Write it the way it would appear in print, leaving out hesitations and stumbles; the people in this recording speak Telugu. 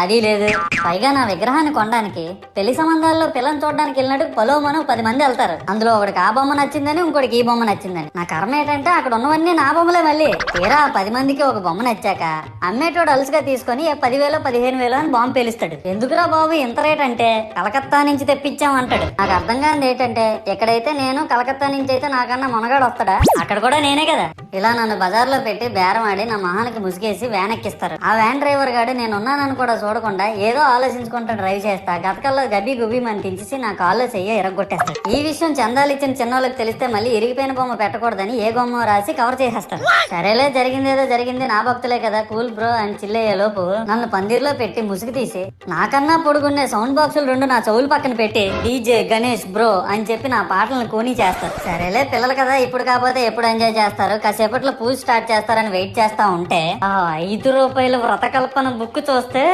అది లేదు. పైగా నా విగ్రహాన్ని కొనడానికి పెళ్లి సంబంధాల్లో పిల్లని చూడడానికి వెళ్ళినట్టు పొలోమను 10 మంది వెళ్తారు. అందులో ఒకడికి ఆ బొమ్మ నచ్చిందని, ఇంకోటికి ఈ బొమ్మ నచ్చిందని. నా కర్మ ఏంటంటే అక్కడ ఉన్నవన్నీ నా బొమ్మలే. మళ్ళీ తీరా 10 మందికి ఒక బొమ్మ నచ్చాక అమ్మేటోడు అలుసుగా తీసుకొని 10,000 15,000 అని బాంబు పేలుస్తాడు. ఎందుకురా బాబు ఇంత రేట్ అంటే కలకత్తా నుంచి తెప్పించాం అంటాడు. నాకు అర్థం కానిది ఏంటంటే ఎక్కడైతే నేను కలకత్తా నుంచి అయితే నాకన్నా మునగాడు వస్తాడా, అక్కడ కూడా నేనే కదా. ఇలా నన్ను బజార్లో పెట్టి బేరం ఆడి నా మొహానికి ముసుగేసి వ్యాన్ ఎక్కిస్తారు. ఆ వ్యాన్ డ్రైవర్ గాడు నేనున్నానని కూడా చూడకుండా ఏదో ఆలోచించుకుంటూ డ్రైవ్ చేస్తా గతకల్లో గబ్బి గుబ్బి మని తించేసి నా కాల్లో చెయ్యి ఇరగొట్టేస్తాడు. ఈ విషయం చందాలు ఇచ్చిన చిన్నోళ్ళకి తెలిస్తే మళ్ళీ ఇరిగిపోయిన బొమ్మ పెట్టకూడదని ఏ బొమ్మ రాసి కవర్ చేసేస్తాడు. సరేలే జరిగిందేదో జరిగింది, నా భక్తులే కదా, కూల్ బ్రో అని చిల్లయ్యే లోపు నన్ను పందిర్లో పెట్టి ముసుగు తీసి నాకన్నా పొడుగుండే సౌండ్ బాక్సులు 2 నా చెవులు పక్కన పెట్టి డీజే గణేష్ బ్రో అని చెప్పి నా పాటలను కూని చేస్తారు. సరేలే పిల్లలు కదా, ఇప్పుడు కాకపోతే ఎప్పుడు ఎంజాయ్ చేస్తారు, కాసేపట్లో పూజ స్టార్ట్ చేస్తారని వెయిట్ చేస్తా ఉంటే ఆ 5 రూపాయల వ్రతకల్పన బుక్ చూస్తే